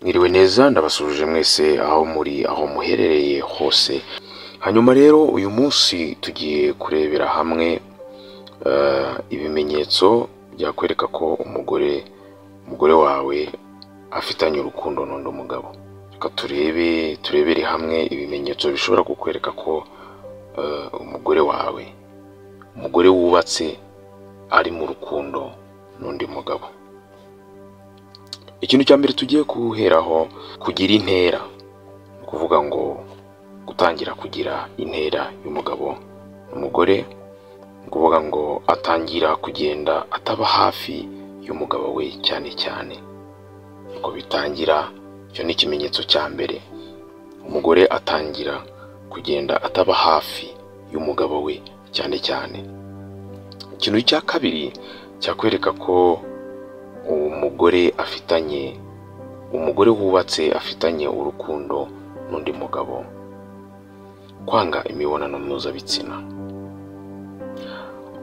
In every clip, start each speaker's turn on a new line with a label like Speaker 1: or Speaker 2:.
Speaker 1: Mwiriwe neza ndabasuje mwese aho muri aho muherereye hose. Hanyuma rero uyu munsi tugiye kurebera hamwe ibimenyetso byakwereka ko umugore wawe afitanye urukundo n'undi mugabo. Reka turebere hamwe ibimenyetso bishobora kukwereka ko umugore wawe, umugore wubatse, ari mu rukundo n'undi mugabo. Ikintu cya mbere tugiye kuheraho, kugira intera, kuvuga ngo gutangira kugira intera y'umugabo n'umugore, kuvuga ngo atangira kugenda ataba hafi y'umugabo we cyane cyane. Uko bitangira, icyo ni ikimenyetso cya mbere. Umugore atangira kugenda ataba hafi y'umugabo we cyane cyane. Ikintu cya kabiri cyakwereka ko umugore wubatse afitanye urukundo n'undi mugabo, kwanga imibonano mpuzabitsina.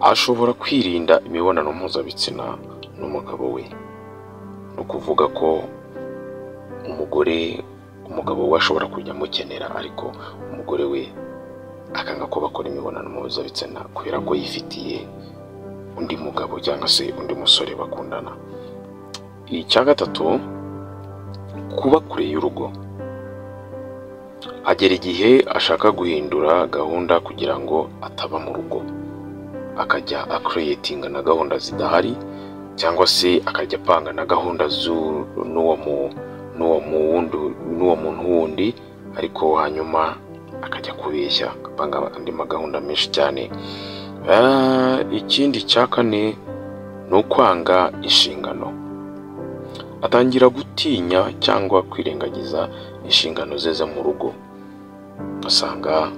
Speaker 1: Ashobora kwirinda imibonano mpuzabitsina n'umugabo we. Ni ukuvuga ko umugabo we ashobora kujya amukenera, ariko umugore we akanga ko bakora imibonano mpuzabitsina kubera ko yifitiye undi mugabo cyangwa se undi musore bakundana. Icya gatatu, kuba kure y'urugo. Agera igihe ashaka guhindura gahunda kugira ngo ataba mu rugo, akajya creatinga na gahunda zidahari, cyangwa se akajya apanga na gahunda n'uwo muntu wundi, ariko hanyuma akajya kubeshya, agapanga andi magahunda menshi cyane. Ikindi cya kane ni ukwanga inshingano. Atangira gutinya cyangwa kwirengagiza inshingano ze zo mu rugo. Asanga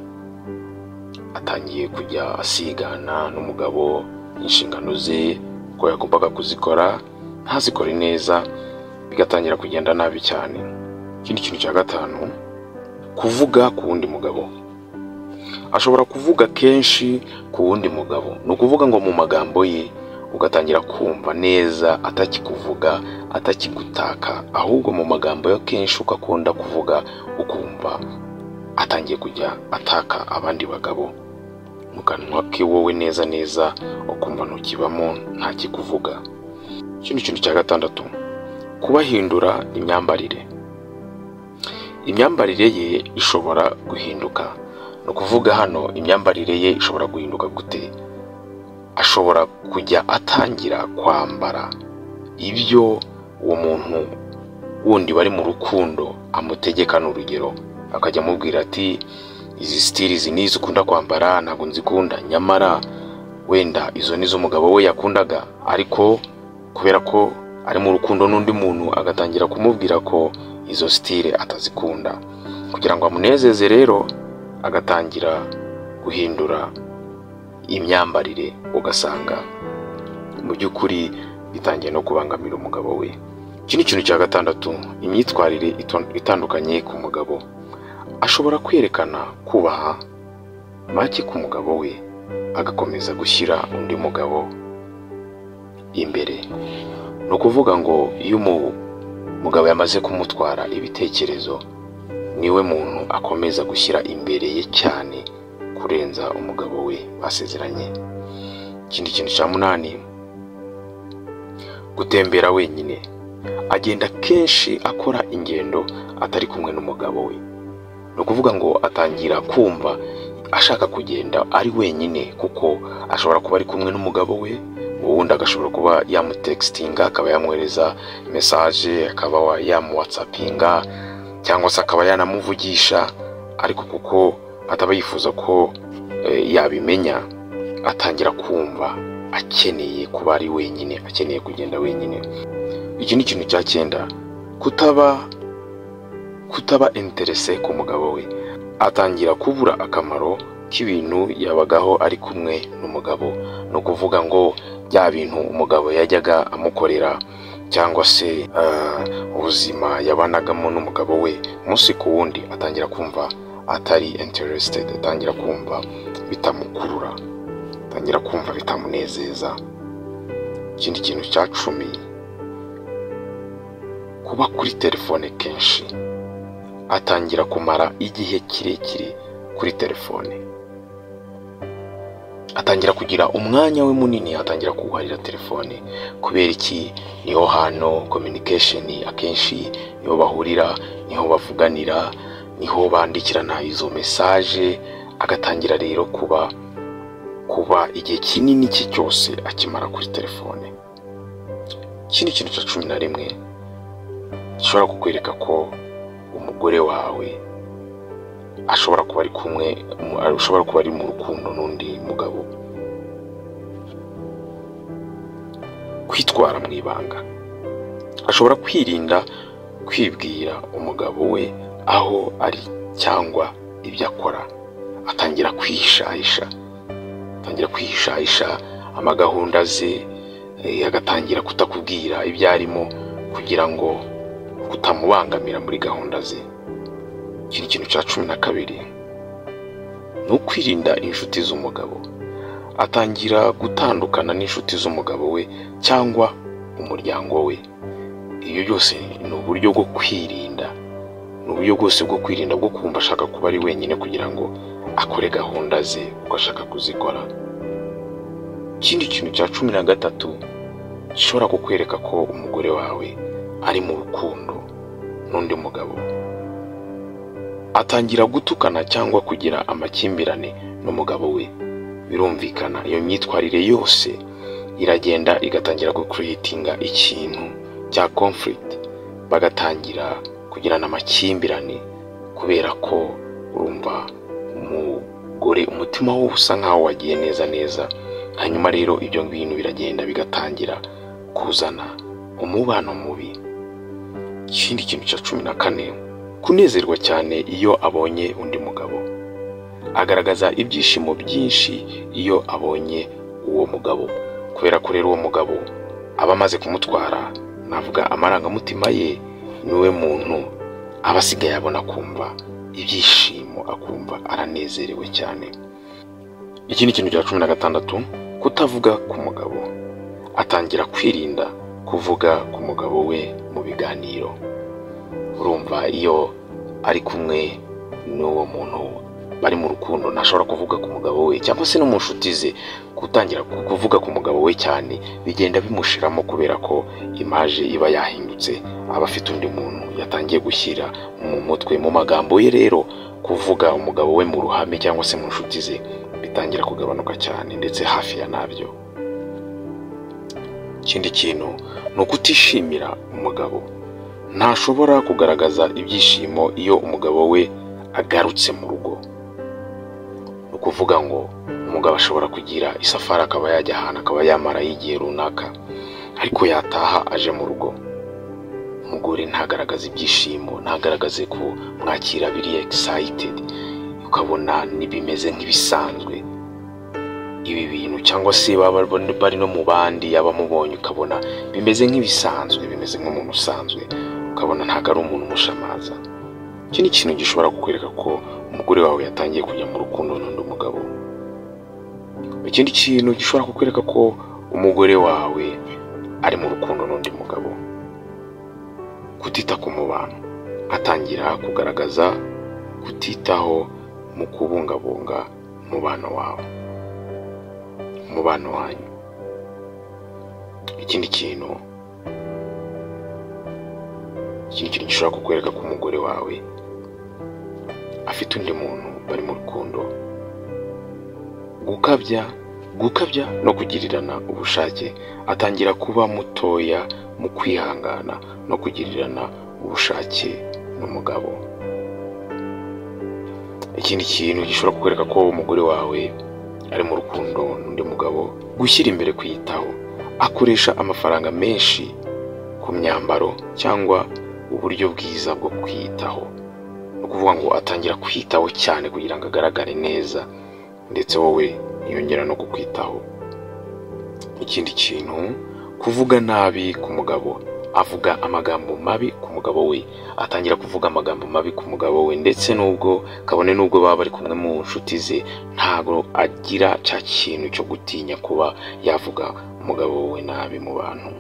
Speaker 1: atangiye kujya asigana n'umugabo inshingano ze ko yagombaga kuzikora, ntazikore neza, bigatangira kugenda nabi cyane. Ikindi kintu cya gatanu, kuvuga ku wundi mugabo. Ashobora kuvuga kenshi ku wundi mugabo. Ni ukuvuga ngo mu magambo ye ugatangira kumva neza atakikuvuga, atakigutaka, ahubwo mu magambo yo kenshi ukakunda kuvuga, ukumva atangiye kujya ataka abandi bagabo. Mu kanwa ke wowe neza ukumva ntukibamo, ntakikuvuga. Ikindi kintu cya gatandatu, kubahindura imyambarire. Imyambarire ye ishobora guhinduka. Ni ukuvuga hano imyambarire ye ishobora guhinduka gute? Ashobora kujya atangira kwambara ibyo uwo muntu wundi bari mu rukundo amutegeka. N'urugero, akajya amubwira ati izi style nizo ukunda kwambara ntabwo nzikunda, nyamara wenda izo nizo umugabo we yakundaga, ariko kubera ko ari mu rukundo n'undi muntu agatangira kumubwira ko izo style atazikunda. Kugira ngo amunezeze rero agatangira guhindura imyambarire, ugasanga mu by'ukuri bitangiye no kubangamira umugabo we. Ikindi kintu cya gatandatu, imyitwarire itandukanye ku mugabo. Ashobora kwerekana kubaha make ku mugabo we, agakomeza gushyira undi mugabo imbere. Ni ukuvuga ngo iyo umugabo yamaze kumutwara ibitekerezo, niwe muntu akomeza gushyira imbere ye cyane kurenza umugabo we basezeranye. Ikindi kintu cya munani, gutembera wenyine. Agenda kenshi akora ingendo atari kumwe n'umugabo we. Ni ukuvuga ngo atangira kumva ashaka kugenda ari wenyine, kuko ashobora kuba ari kumwe n'umugabo we, uwundi agashobora kuba yamutextinga, akaba yamwohereza message, akaba yamuwhatsappinga, cyangwa se akaba yanamuvugisha, ariko kuko ataba yifuza ko yabimenya, atangira kumva akeneye kuba ari wenyine, akeneye kugenda wenyine. Iki ni ikintu cya cyenda, kutaba interese ku mugabo we. Atangira kubura akamaro k'ibintu yabagaho ari kumwe n'umugabo. Ni ukuvuga ngo bya bintu umugabo yajyaga amukorera, cyangwa se ubuzima yabanagamo n'umugabo we, umunsi ku wundi atangira kumva atari interested, atangira kumva bitamukurura, atangira kumva bitamunezeza. Ikindi kintu cya cumi, kuba kuri telefone kenshi, atangira kumara igihe kirekire kuri telefone, atangira kugira umwanya we munini, atangira kuharira telefone. Kubera iki? Niho hano communication akenshi niho bahurira, niho bavuganira, niho bandikirana izo message, agatangira rero kuba igihe kinini cye cyose akimara kuri telefone. Ikindi kintu cya 11 gishobora kukwereka ko umugore wawe ashobora kuba ari mu rukundo n'undi mugabo: kwitwara mu ibanga. Ashobora kwirinda kwibwira umugabo we aho ari cyangwa ibyo akora, atangira kwihishahisha amagahunda ze, agatangira kutakubwira ibyo arimo kugira ngo kutamubangamira muri gahunda ze. Ikindi kintu cya 12 ni ukwirinda inshuti z'umugabo. Atangira gutandukana n'inshuti z'umugabo we cyangwa umuryango we. Iyo byose ni uburyo bwo kwirinda, bwo kumva ashaka kuba ari wenyine kugira ngo akore gahunda ze uko ashaka kuzikora. Ikindi kintu cya 13 gishobora kukwereka ko umugore wawe ari mu rukundo n'undi mugabo: atangira gutukana cyangwa kugira amakimbirane n'umugabo we. Birumvikana iyo myitwarire yose iragenda igatangira gucreatinga ikintu cya conflict, bagatangira kugirana amakimbirane kubera ko urumva umugore umutima we usa nkaho wagiye neza. Hanyuma rero ibyo bintu biragenda bigatangira kuzana umubano mubi. Ikindi kintu cya 14, kunezerwa cyane iyo abonye undi mugabo. Agaragaza ibyishimo byinshi iyo abonye uwo mugabo, kubera ko rero uwo mugabo aba amaze kumutwara, navuga amarangamutima ye, niwe muntu aba asigaye abona, kumva ibyishimo, akumva aranezerewe cyane. Ikindi kintu cya 16, kutavuga ku mugabo. Atangira kwirinda kuvuga ku mugabo we mu biganiro. Urumva iyo ari kumwe n'uwo muntu bari mu rukundo, ntashobora kuvuga ku mugabo we, cyangwa se no mu nshuti ze gutangira kuvuga ku mugabo we cyane, bigenda bimushiramo kubera ko image iba yahindutse, aba afite undi muntu yatangiye gushyira mu mutwe. Mu magambo ye rero kuvuga umugabo we mu ruhame cyangwa se mu nshuti ze bitangira kugabanuka cyane, ndetse hafi ya nabyo. Ikindi kintu ni ukutishimira umugabo. Ntashobora kugaragaza ibyishimo iyo umugabo we agarutse mu rugo. Ukuvuga ngo umugabo ashobora kugira isafari akaba yajya ahantu, akaba yamara igihe runaka, ariko yataha aje mu rugo, umugore ntagaragaza ibyishimo, ntagaragaze ko mwakira biri excited, ukabona nibimeze nk'ibisanzwe ibi bintu, cyangwa se baba bari no mu bandi yabamubonye ukabona bimeze nk'ibisanzwe, bimeze nk'umuntu usanzwe, ukabona ntago ari umuntu mushamaza. Iki ni ikintu gishobora kukwereka ko umugore wawe yatangiye kujya mu rukundo n'undi mugabo. Ikindi kintu gishobora kukwereka ko umugore wawe ari mu rukundo n'undi mugabo: kutita ku mubano. Atangira kugaragaza kutitaho mu kubungabunga umubano wanyu. Ikindi kintu gishobora kukwereka ko umugore wawe afite undi muntu bari mu rukundo: gukabya no kugirirana ubushake. Atangira kuba mutoya mu kwihangana no kugirirana ubushake n'umugabo. Ikindi kintu gishobora kukwereka ko umugore wawe ari mu rukundo n'undi mugabo: gushyira imbere kwiyitaho. Akoresha amafaranga menshi ku myambaro cyangwa uburyo bwiza bwo kwiyitaho. No kuvuga ngo atangira kwiyitaho cyane kugira ngo agaragare neza, ndetse wowe yongera no kukwitaho. Ikindi kintu, kuvuga nabi ku mugabo. Avuga amagambo mabi ku mugabo we. Atangira kuvuga amagambo mabi ku mugabo we, ndetse kabone nubwo baba bari kumwe mu nshuti ze, ntago agira cya kintu cyo gutinya kuba yavuga umugabo we nabi mu bantu.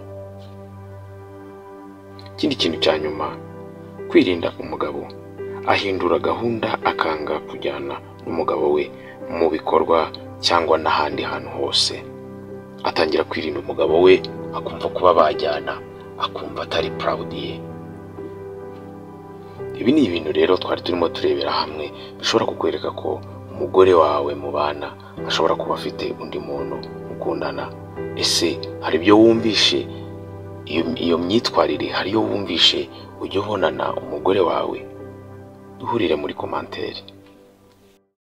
Speaker 1: Ikindi kintu cya nyuma, kwirinda umugabo ahindura gahunda akanga kujyana n'umugabo we mu bikorwa cyangwa n'ahandi hantu hose. Atangira kwirinda umugabo we, akumva kuba bajyana, akumva atari proud ye. Ibi ni ibintu rero twari turimo turebera hamwe bishobora kukwereka ko umugore wawe mu bana ashobora kuba afite undi muntu mukundana. Ese hari ibyo wumvishe iyo myitwarire, hari iyo wumvishe ujya ubonana umugore wawe? Duhurire muri commentaire.